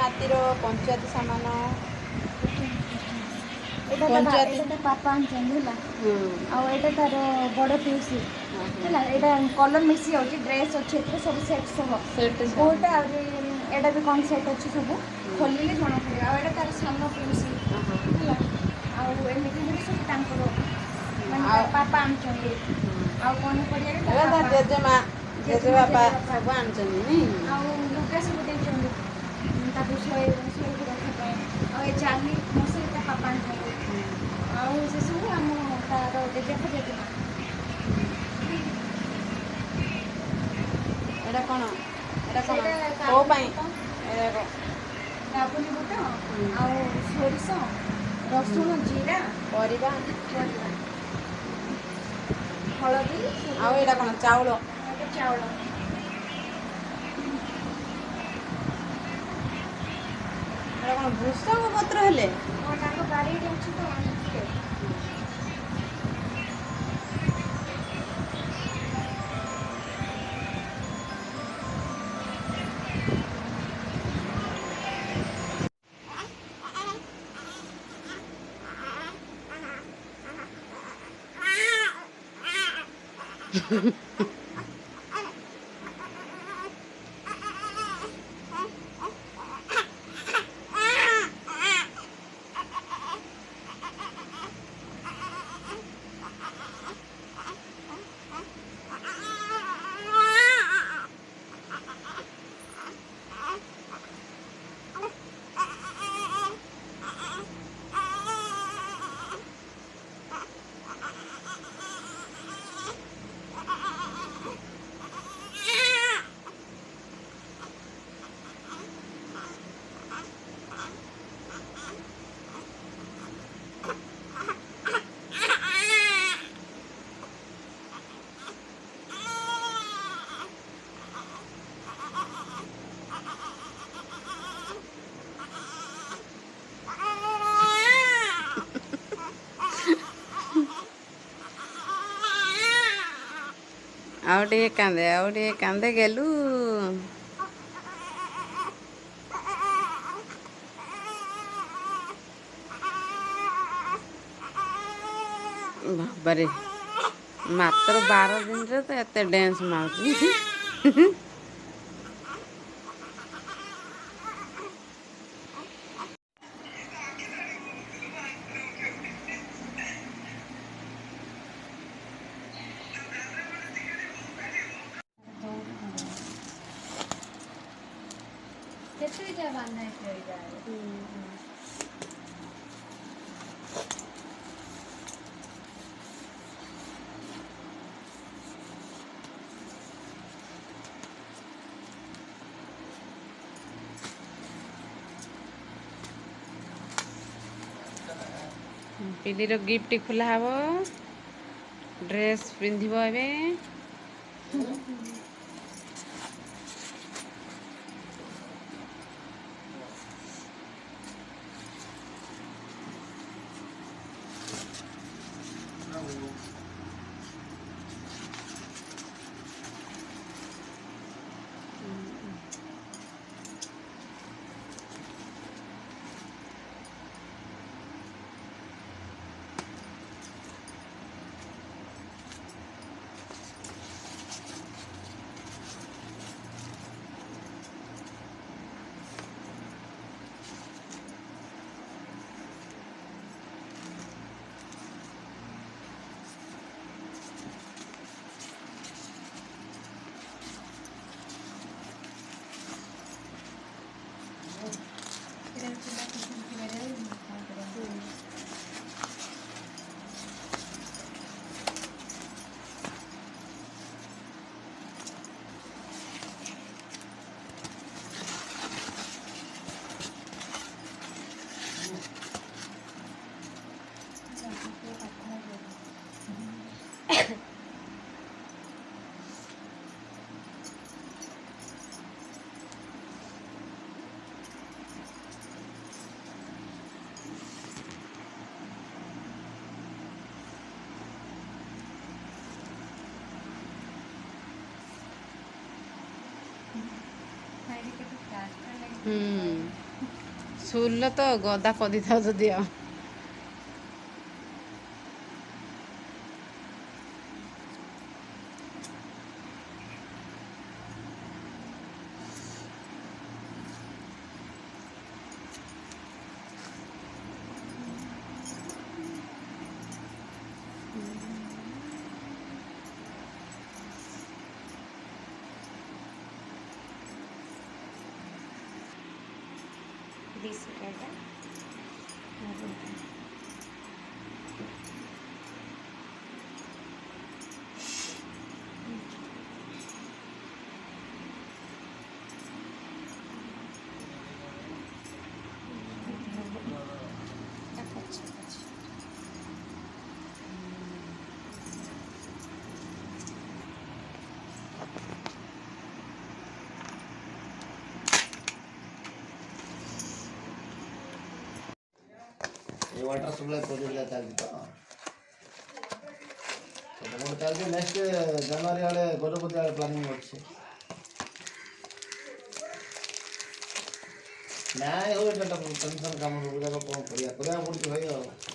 नातीर पंचायत सामान এটা পাপা আনଛନ୍ତି ହେଲା ଆଉ ଏଇଟା ତାର ବଡ଼ ପିଉସି ହେଲା ଏଇଟା କଲର୍ ମିଶି ଯାଉଛି ଡ୍ରେସ୍ ଅଛି ଏଥିରେ ସବୁ ସେଟ୍ ସହ କୋଉଟା ଆହୁରି ଏଇଟା ବି କ'ଣ ସେଟ୍ ଅଛି ସବୁ ଖୋଲିଲେ ଜଣାପଡ଼ିବ ଆଉ ଏଇଟା ତାର ସାନ ପିଉସି ହେଲା ଆଉ ଏମିତି ବି ସବୁ ତାଙ୍କର ମାନେ ପାପା ଆଣୁଛନ୍ତି ଆଉ ପନିପରିବା ବି ଜେଜେମା ଜେଜେବାପା ସବୁ ଆଣିଛନ୍ତି ଆଉ ଲୁଗା ସବୁ ଦେଇଛନ୍ତି ତାକୁ ଶୋଇକି ରଖିବା ପାଇଁ ଆଉ ଏ ଜାଲି ମଶାରୀ ତା ପାପା ଆଣିଛନ୍ତି ଆଉ ସେସବୁ ଆମ ତାର ଜେଜେବାପା ଜେଜେମା ଏଇଟା କ'ଣ କୋଉ ପାଇଁ କାବୁଲି ବୁଟ ଆଉ ସୋରିଷ ରସୁଣ ଜିରା ପରିବା ହଳଦୀ ଆଉ ଏଇଟା କ'ଣ ଚାଉଳ ଚାଉଳ ଏଇଟା କ'ଣ ଭୃଷଙ୍ଗ ପତ୍ର ହେଲେ ତାଙ୍କ ବାଡ଼ିରେ ଅଛି ତ ଆଣିଛି ଆଉ ଟିକେ କାନ୍ଦେ ଗେଲୁ ବାବାରେ ମାତ୍ର 12 ଦିନରେ ତ ଏତେ ଡ୍ୟାନ୍ସ ମାରୁଛି କେତେ ଯା ବାନ୍ଧା ହେଇଯାଏ ପିଲିର ଗିଫ୍ଟ ଖୋଲା ହବ ଡ୍ରେସ୍ ପିନ୍ଧିବ ଏବେ ସ୍କୁଲରେ ତ ଗଦା କରିଥାଉ ଯଦି ଆଉ ये वाटर सप्लाई प्रोजेक्ट ଚାଲିଛି ତ ସେଟା ଗୋଟେ ଚାଲିଛି ନେକ୍ସଟ ଜାନୁଆରୀ ଆଡ଼େ ଗଜପତି ଆଡ଼େ ପ୍ଲାନିଂ ଅଛି ନାଇଁ ହଉ ଏଟା ଟେନସନ୍ କାମ ସବୁ ଯାକ କ'ଣ କରିବାକୁ ପଡ଼ୁଛି ଭାଇ ଆଉ